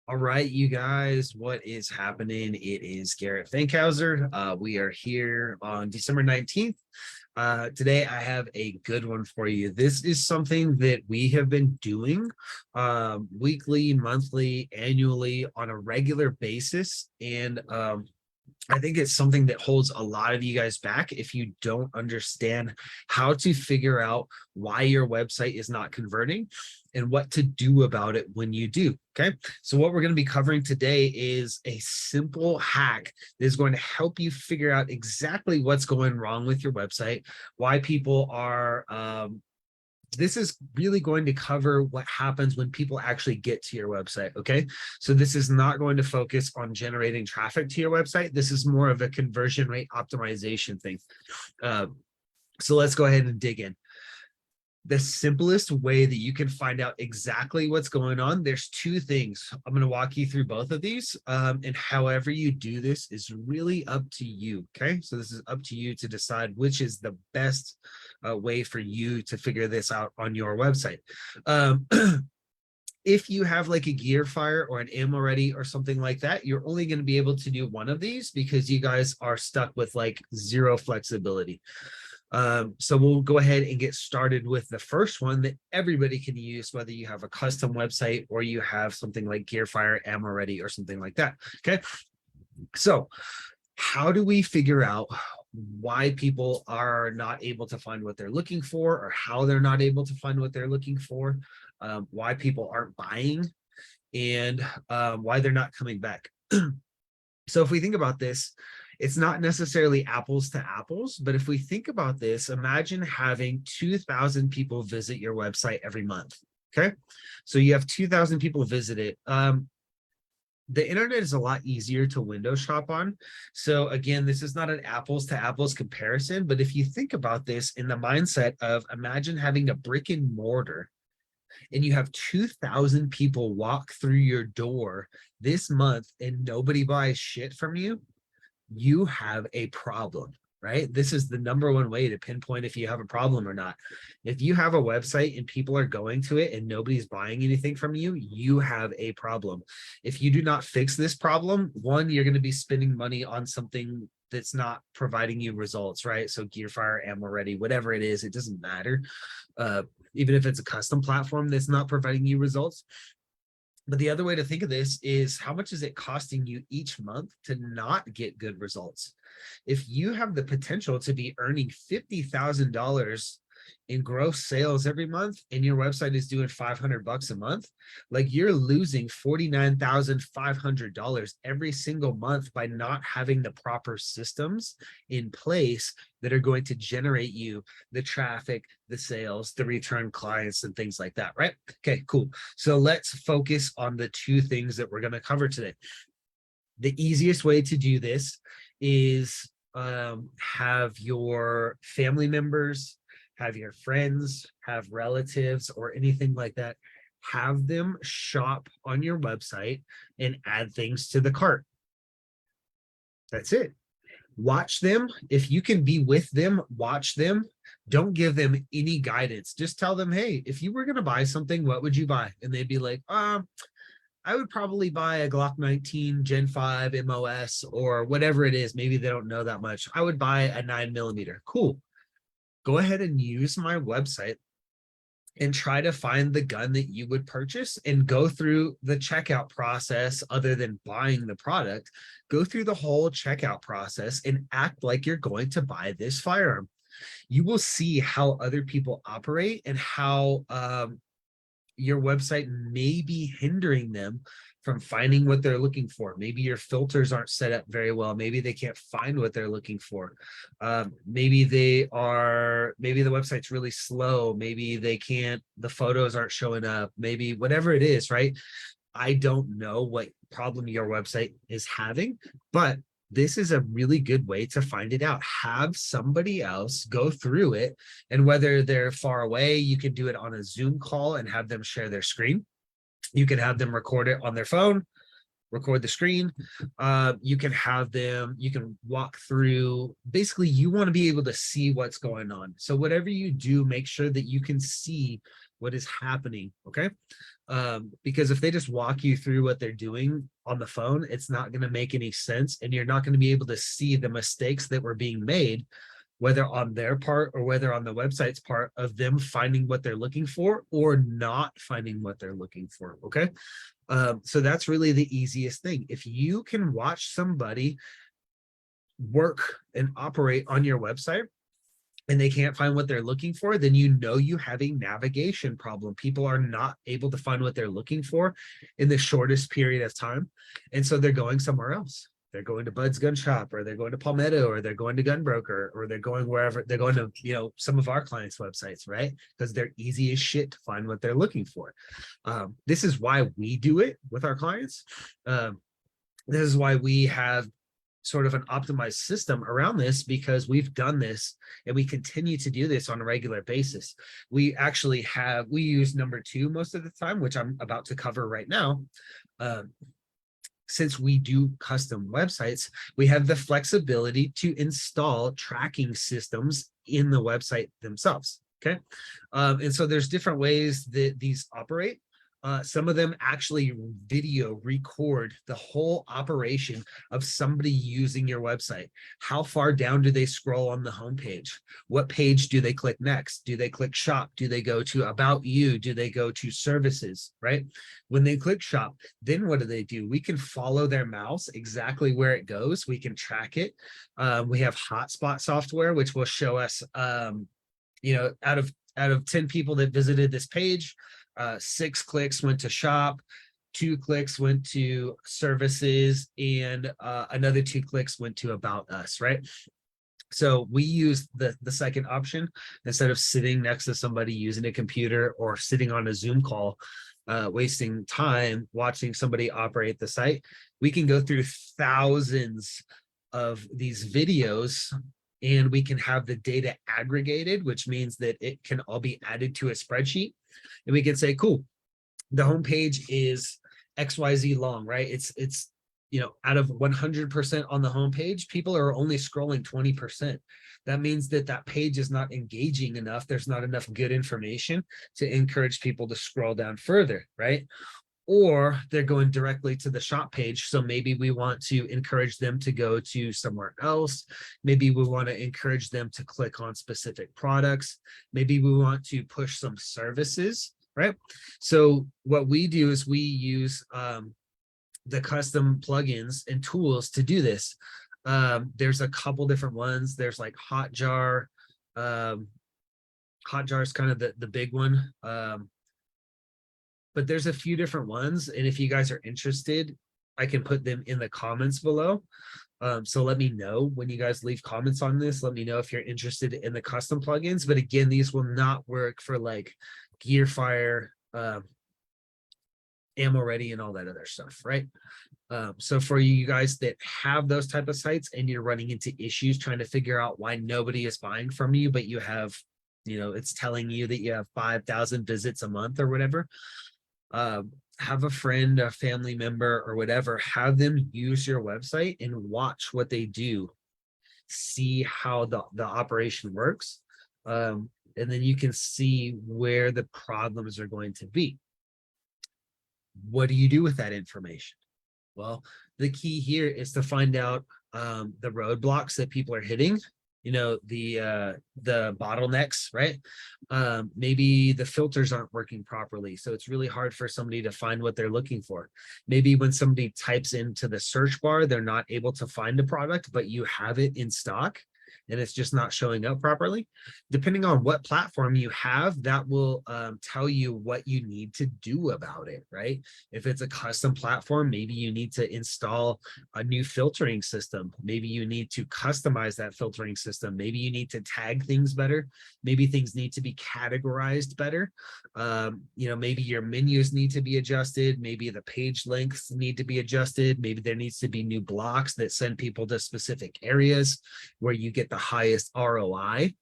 All right, you guys, what is happening? It is Garrett Fankhauser. We are here on December 19th. Today, I have a good one for you. This is something that we have been doing weekly, monthly, annually on a regular basis. And I think it's something that holds a lot of you guys back if you don't understand how to figure out why your website is not converting and what to do about it when you do. Okay. So what we're going to be covering today is a simple hack that is going to help you figure out exactly what's going wrong with your website, why people are this is really going to cover what happens when people actually get to your website. Okay. So this is not going to focus on generating traffic to your website. This is more of a conversion rate optimization thing. So let's go ahead and dig in. The simplest way that you can find out exactly what's going on, there's two things. I'm going to walk you through both of these. And however you do this is really up to you. Okay. So this is up to you to decide which is the best way for you to figure this out on your website. If you have like a gear fire or an ammo ready or something like that, you're only going to be able to do one of these because you guys are stuck with like zero flexibility. So we'll go ahead and get started with the first one that everybody can use, whether you have a custom website or you have something like Gearfire, Ammo Ready, or something like that. Okay. So how do we figure out why people are not able to find what they're looking for, or how they're not able to find what they're looking for, why people aren't buying, and why they're not coming back? So if we think about this, it's not necessarily apples to apples, but if we think about this, imagine having 2,000 people visit your website every month. Okay. So you have 2,000 people visit it. The internet is a lot easier to window shop on. So again, this is not an apples to apples comparison, but if you think about this in the mindset of imagine having a brick and mortar and you have 2,000 people walk through your door this month and nobody buys shit from you, you have a problem, right? This is the number one way to pinpoint if you have a problem or not. If you have a website and people are going to it and nobody's buying anything from you, you have a problem. If you do not fix this problem, one, you're going to be spending money on something that's not providing you results, right? So Gearfire, Ammo Ready, whatever it is, it doesn't matter. Even if it's a custom platform that's not providing you results. But the other way to think of this is how much is it costing you each month to not get good results? If you have the potential to be earning $50,000 in gross sales every month and your website is doing $500 a month, like you're losing $49,500 every single month by not having the proper systems in place that are going to generate you the traffic, the sales, the return clients, and things like that, right? Okay, cool. So let's focus on the two things that we're going to cover today. The easiest way to do this is have your family members, have your friends, have relatives, or anything like that, have them shop on your website and add things to the cart. That's it. Watch them. If you can be with them, watch them. Don't give them any guidance. Just tell them, hey, if you were going to buy something, what would you buy? And they'd be like, I would probably buy a Glock 19 Gen 5 MOS or whatever it is. Maybe they don't know that much. I would buy a 9mm. Cool. Go ahead and use my website and try to find the gun that you would purchase and go through the checkout process. Other than buying the product, go through the whole checkout process and act like you're going to buy this firearm. You will see how other people operate and how your website may be hindering them from finding what they're looking for. Maybe your filters aren't set up very well. Maybe they can't find what they're looking for. Maybe the website's really slow. Maybe the photos aren't showing up. Maybe whatever it is, right? I don't know what problem your website is having, but this is a really good way to find it out. Have somebody else go through it, and whether they're far away, you can do it on a Zoom call and have them share their screen. You can have them record it on their phone, record the screen. You can walk through. Basically, you want to be able to see what's going on. So whatever you do, make sure that you can see what is happening, okay? Because if they just walk you through what they're doing on the phone, it's not going to make any sense, and you're not going to be able to see the mistakes that were being made, whether on their part or whether on the website's part, of them finding what they're looking for or not finding what they're looking for. Okay. So that's really the easiest thing. If you can watch somebody work and operate on your website and they can't find what they're looking for, then you know you have a navigation problem. People are not able to find what they're looking for in the shortest period of time. And so they're going somewhere else. They're going to Bud's Gun Shop, or they're going to Palmetto, or they're going to Gunbroker, or they're going wherever. They're going to, some of our clients' websites, right? Because they're easy as shit to find what they're looking for. This is why we do it with our clients. This is why we have sort of an optimized system around this, because we've done this and we continue to do this on a regular basis. We use number 2 most of the time, which I'm about to cover right now. Since we do custom websites, we have the flexibility to install tracking systems in the website themselves. Okay. And so there's different ways that these operate. Some of them actually video record the whole operation of somebody using your website. How far down do they scroll on the homepage? What page do they click next? Do they click shop? Do they go to about you? Do they go to services, right? When they click shop, then what do? We can follow their mouse exactly where it goes. We can track it. We have hotspot software, which will show us, out of 10 people that visited this page, 6 clicks went to shop, 2 clicks went to services, and another 2 clicks went to about us, right? So we use the second option. Instead of sitting next to somebody using a computer or sitting on a Zoom call, wasting time watching somebody operate the site, we can go through thousands of these videos, and we can have the data aggregated, which means that it can all be added to a spreadsheet. And we can say, cool, the homepage is XYZ long, right? It's out of 100% on the homepage, people are only scrolling 20%. That means that page is not engaging enough. There's not enough good information to encourage people to scroll down further, right? Or they're going directly to the shop page. So maybe we want to encourage them to go to somewhere else. Maybe we want to encourage them to click on specific products. Maybe we want to push some services, right? So what we do is we use the custom plugins and tools to do this. There's a couple different ones. There's like Hotjar. Hotjar is kind of the big one. But there's a few different ones. And if you guys are interested, I can put them in the comments below. So let me know when you guys leave comments on this. Let me know if you're interested in the custom plugins. But again, these will not work for like Gearfire, Ammo Ready, and all that other stuff, right? So for you guys that have those type of sites and you're running into issues trying to figure out why nobody is buying from you, but you have, it's telling you that you have 5,000 visits a month or whatever, have a friend, a family member, or whatever, have them use your website and watch what they do, see how the operation works, and then you can see where the problems are going to be. What do you do with that information? Well, the key here is to find out the roadblocks that people are hitting, the bottlenecks, right? Maybe the filters aren't working properly, so it's really hard for somebody to find what they're looking for. Maybe when somebody types into the search bar, they're not able to find a product, but you have it in stock and it's just not showing up properly. Depending on what platform you have, that will tell you what you need to do about it, right? If it's a custom platform, maybe you need to install a new filtering system. Maybe you need to customize that filtering system. Maybe you need to tag things better. Maybe things need to be categorized better. Maybe your menus need to be adjusted. Maybe the page lengths need to be adjusted. Maybe there needs to be new blocks that send people to specific areas where you get the highest ROI.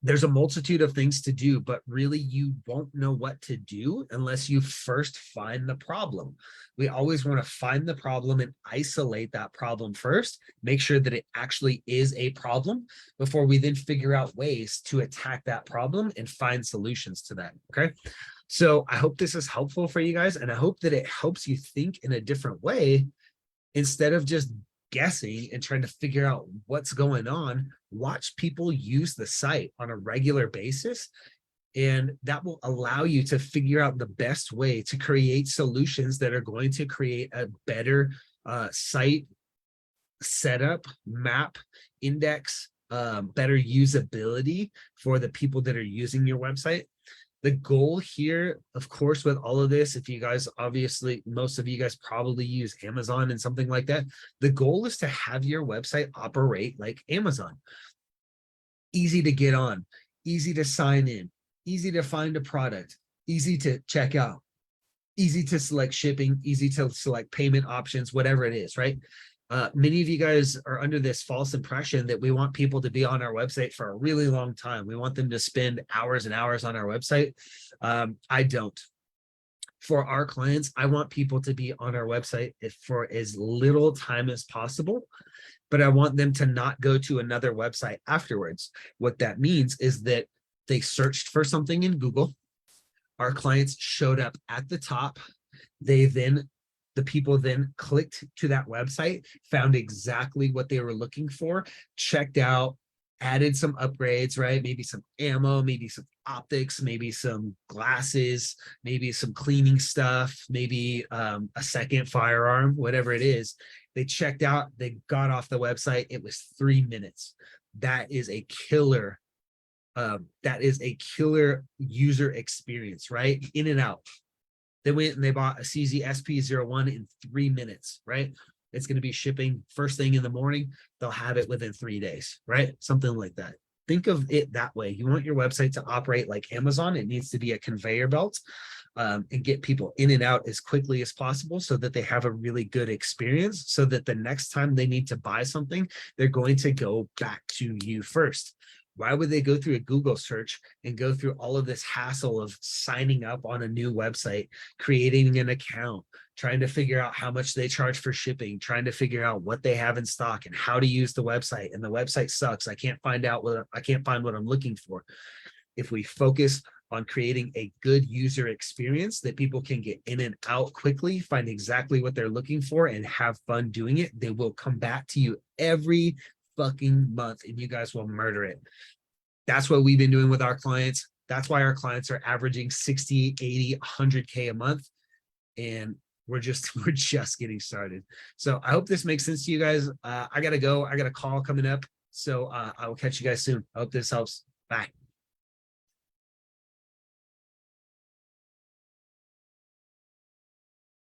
There's a multitude of things to do, but really you won't know what to do unless you first find the problem. We always want to find the problem and isolate that problem first, make sure that it actually is a problem before we then figure out ways to attack that problem and find solutions to that. Okay. So I hope this is helpful for you guys, and I hope that it helps you think in a different way instead of just guessing and trying to figure out what's going on. Watch people use the site on a regular basis, and that will allow you to figure out the best way to create solutions that are going to create a better site setup, map, index, better usability for the people that are using your website. The goal here, of course, with all of this, if you guys, obviously, most of you guys probably use Amazon and something like that, the goal is to have your website operate like Amazon. Easy to get on, easy to sign in, easy to find a product, easy to check out, easy to select shipping, easy to select payment options, whatever it is, right? Many of you guys are under this false impression that we want people to be on our website for a really long time. We want them to spend hours and hours on our website. I don't. For our clients, I want people to be on our website for as little time as possible, but I want them to not go to another website afterwards. What that means is that they searched for something in Google. Our clients showed up at the top. The people then clicked to that website, found exactly what they were looking for, checked out, added some upgrades, right? Maybe some ammo, maybe some optics, maybe some glasses, maybe some cleaning stuff, maybe a second firearm, whatever it is. They checked out, they got off the website. It was 3 minutes. That is a killer. That is a killer user experience, right? In and out. They went and they bought a CZ SP01 in 3 minutes, right? It's going to be shipping first thing in the morning. They'll have it within 3 days, right? Something like that. Think of it that way. You want your website to operate like Amazon. It needs to be a conveyor belt, and get people in and out as quickly as possible so that they have a really good experience, so that the next time they need to buy something, they're going to go back to you first. Why would they go through a Google search and go through all of this hassle of signing up on a new website, creating an account, trying to figure out how much they charge for shipping, trying to figure out what they have in stock and how to use the website? And the website sucks. I can't find what I'm looking for. If we focus on creating a good user experience that people can get in and out quickly, find exactly what they're looking for, and have fun doing it, they will come back to you every fucking month and you guys will murder it. That's what we've been doing with our clients. That's why our clients are averaging 60, 80, 100K a month. And we're just getting started. So I hope this makes sense to you guys. I gotta go. I got a call coming up. So I will catch you guys soon. I hope this helps. Bye.